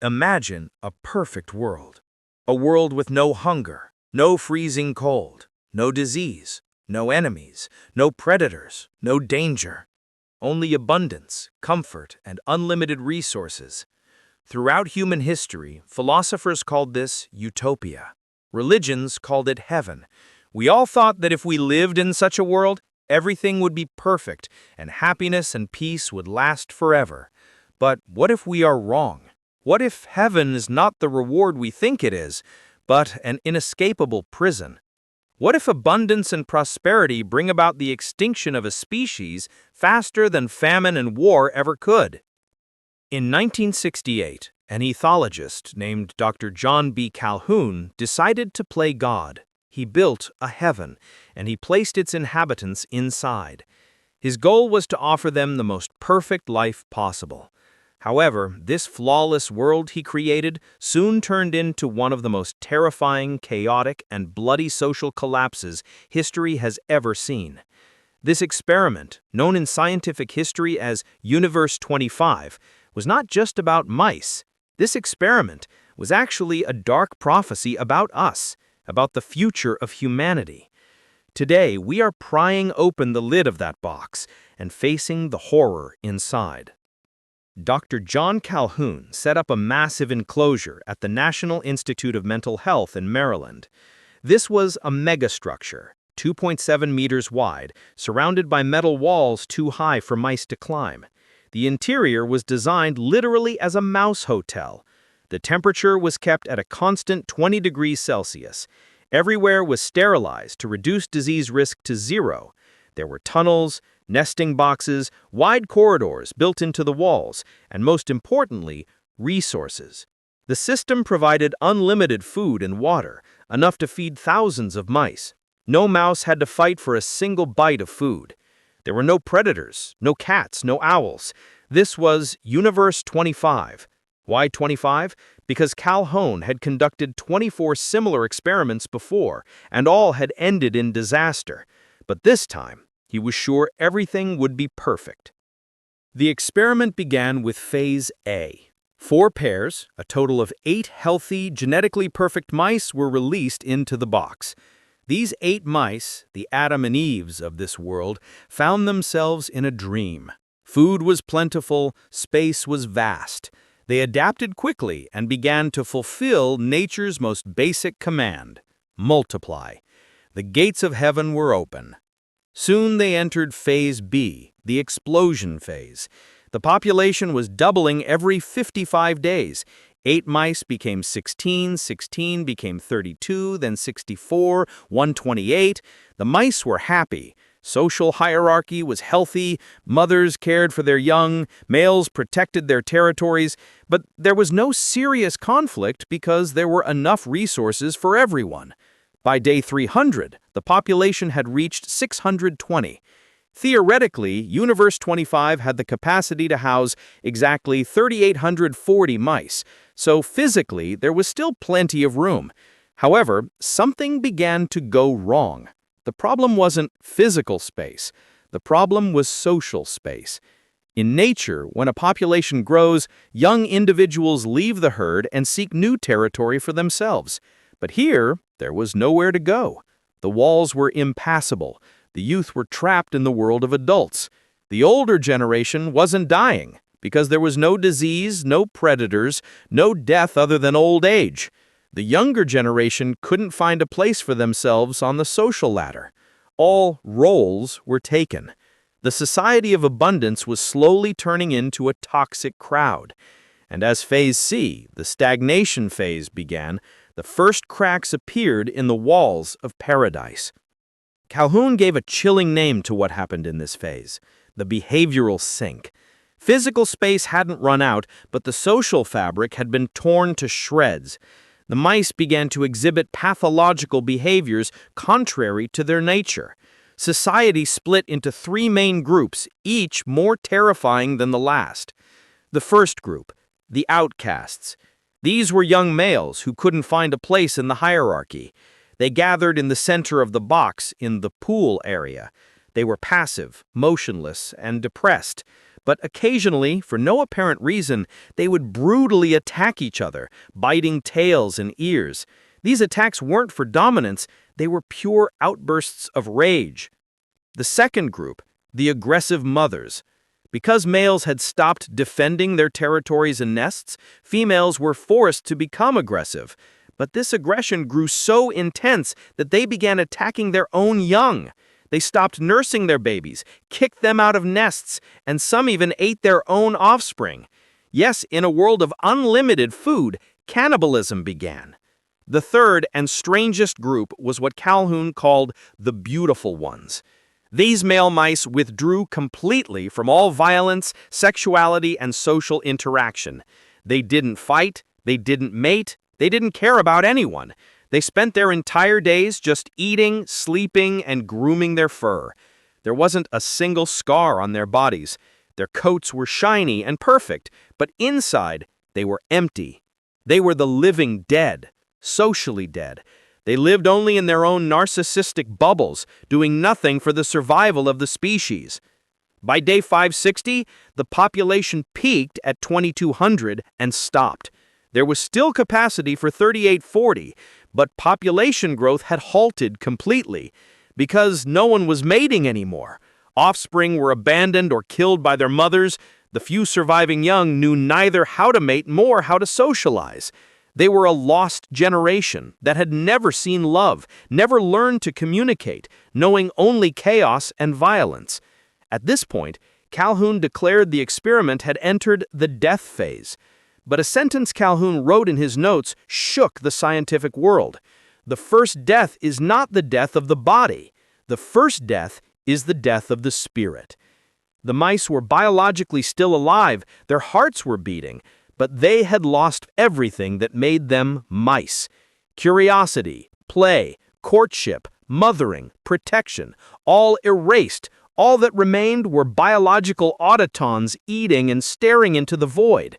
Imagine a perfect world. A world with no hunger, no freezing cold, no disease, no enemies, no predators, no danger. Only abundance, comfort, and unlimited resources. Throughout human history, philosophers called this Utopia. Religions called it heaven. We all thought that if we lived in such a world, everything would be perfect and happiness and peace would last forever. But what if we are wrong? What if heaven is not the reward we think it is, but an inescapable prison? What if abundance and prosperity bring about the extinction of a species faster than famine and war ever could? In 1968, an ethologist named Dr. John B. Calhoun decided to play God. He built a heaven, and he placed its inhabitants inside. His goal was to offer them the most perfect life possible. However, this flawless world he created soon turned into one of the most terrifying, chaotic, and bloody social collapses history has ever seen. This experiment, known in scientific history as Universe 25, was not just about mice. This experiment was actually a dark prophecy about us, about the future of humanity. Today, we are prying open the lid of that box and facing the horror inside. Dr. John Calhoun set up a massive enclosure at the National Institute of Mental Health in Maryland. This was a megastructure, 2.7 meters wide, surrounded by metal walls too high for mice to climb. The interior was designed literally as a mouse hotel. The temperature was kept at a constant 20 degrees Celsius. Everywhere was sterilized to reduce disease risk to zero. There were tunnels, nesting boxes, wide corridors built into the walls, and most importantly, resources. The system provided unlimited food and water, enough to feed thousands of mice. No mouse had to fight for a single bite of food. There were no predators, no cats, no owls. This was Universe 25. Why 25? Because Calhoun had conducted 24 similar experiments before, and all had ended in disaster. But this time, he was sure everything would be perfect. The experiment began with Phase A. 4 pairs, a total of 8 healthy, genetically perfect mice were released into the box. These 8 mice, the Adam and Eves of this world, found themselves in a dream. Food was plentiful, space was vast. They adapted quickly and began to fulfill nature's most basic command: multiply. The gates of heaven were open. Soon they entered Phase B, the explosion phase. The population was doubling every 55 days. 8 mice became 16, 16 became 32, then 64, 128. The mice were happy. Social hierarchy was healthy, mothers cared for their young, males protected their territories, but there was no serious conflict because there were enough resources for everyone. By day 300, the population had reached 620. Theoretically, Universe 25 had the capacity to house exactly 3,840 mice, so physically there was still plenty of room. However, something began to go wrong. The problem wasn't physical space. The problem was social space. In nature, when a population grows, young individuals leave the herd and seek new territory for themselves. But here, there was nowhere to go. The walls were impassable. The youth were trapped in the world of adults. The older generation wasn't dying because there was no disease, no predators, no death other than old age. The younger generation couldn't find a place for themselves on the social ladder. All roles were taken. The society of abundance was slowly turning into a toxic crowd. And as Phase C, the stagnation phase, began, the first cracks appeared in the walls of paradise. Calhoun gave a chilling name to what happened in this phase: the behavioral sink. Physical space hadn't run out, but the social fabric had been torn to shreds. The mice began to exhibit pathological behaviors contrary to their nature. Society split into 3 main groups, each more terrifying than the last. The first group, the outcasts. These were young males who couldn't find a place in the hierarchy. They gathered in the center of the box in the pool area. They were passive, motionless, and depressed. But occasionally, for no apparent reason, they would brutally attack each other, biting tails and ears. These attacks weren't for dominance, they were pure outbursts of rage. The second group, the aggressive mothers. Because males had stopped defending their territories and nests, females were forced to become aggressive. But this aggression grew so intense that they began attacking their own young. They stopped nursing their babies, kicked them out of nests, and some even ate their own offspring. Yes, in a world of unlimited food, cannibalism began. The third and strangest group was what Calhoun called the beautiful ones. These male mice withdrew completely from all violence, sexuality, and social interaction. They didn't fight, they didn't mate, they didn't care about anyone. They spent their entire days just eating, sleeping, and grooming their fur. There wasn't a single scar on their bodies. Their coats were shiny and perfect, but inside, they were empty. They were the living dead, socially dead. They lived only in their own narcissistic bubbles, doing nothing for the survival of the species. By day 560, the population peaked at 2,200 and stopped. There was still capacity for 3,840, but population growth had halted completely because no one was mating anymore. Offspring were abandoned or killed by their mothers. The few surviving young knew neither how to mate nor how to socialize. They were a lost generation that had never seen love, never learned to communicate, knowing only chaos and violence. At this point, Calhoun declared the experiment had entered the death phase. But a sentence Calhoun wrote in his notes shook the scientific world. The first death is not the death of the body. The first death is the death of the spirit. The mice were biologically still alive, their hearts were beating, but they had lost everything that made them mice. Curiosity, play, courtship, mothering, protection, all erased. All that remained were biological automatons eating and staring into the void.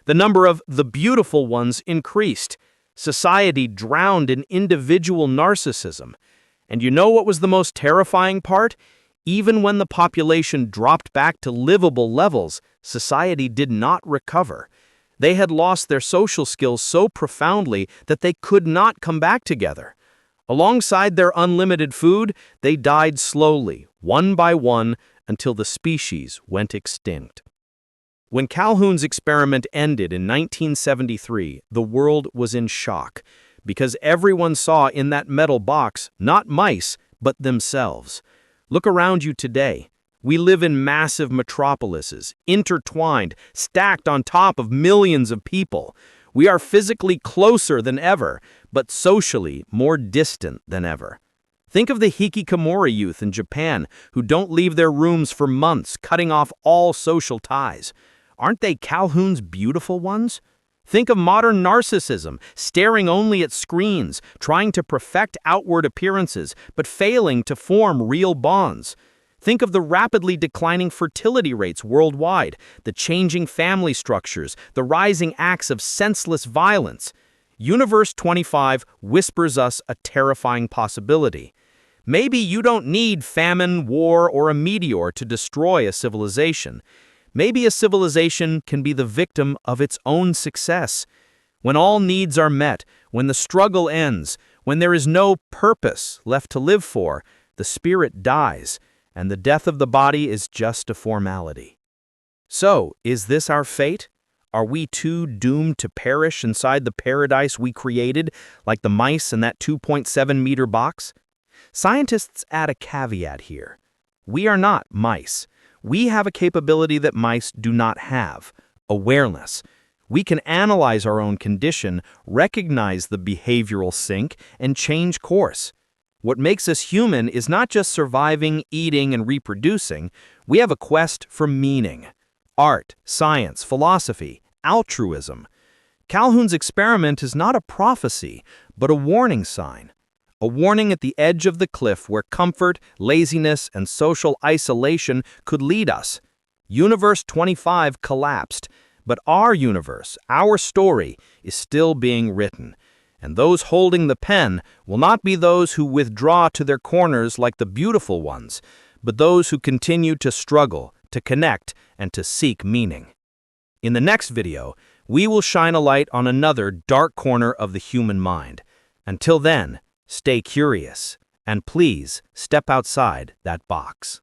The number of the beautiful ones increased. Society drowned in individual narcissism. And you know what was the most terrifying part? Even when the population dropped back to livable levels, society did not recover. They had lost their social skills so profoundly that they could not come back together. Alongside their unlimited food, they died slowly, one by one, until the species went extinct. When Calhoun's experiment ended in 1973, the world was in shock, because everyone saw in that metal box not mice, but themselves. Look around you today. We live in massive metropolises, intertwined, stacked on top of millions of people. We are physically closer than ever, but socially more distant than ever. Think of the hikikomori youth in Japan who don't leave their rooms for months, cutting off all social ties. Aren't they Calhoun's beautiful ones? Think of modern narcissism, staring only at screens, trying to perfect outward appearances, but failing to form real bonds. Think of the rapidly declining fertility rates worldwide, the changing family structures, the rising acts of senseless violence. Universe 25 whispers us a terrifying possibility. Maybe you don't need famine, war, or a meteor to destroy a civilization. Maybe a civilization can be the victim of its own success. When all needs are met, when the struggle ends, when there is no purpose left to live for, the spirit dies, and the death of the body is just a formality. So, is this our fate? Are we too doomed to perish inside the paradise we created, like the mice in that 2.7-meter box? Scientists add a caveat here. We are not mice. We have a capability that mice do not have: awareness. We can analyze our own condition, recognize the behavioral sink, and change course. What makes us human is not just surviving, eating, and reproducing. We have a quest for meaning. Art, science, philosophy, altruism. Calhoun's experiment is not a prophecy, but a warning sign. A warning at the edge of the cliff where comfort, laziness, and social isolation could lead us. Universe 25 collapsed, but our universe, our story, is still being written. And those holding the pen will not be those who withdraw to their corners like the beautiful ones, but those who continue to struggle, to connect, and to seek meaning. In the next video, we will shine a light on another dark corner of the human mind. Until then, stay curious, and please step outside that box.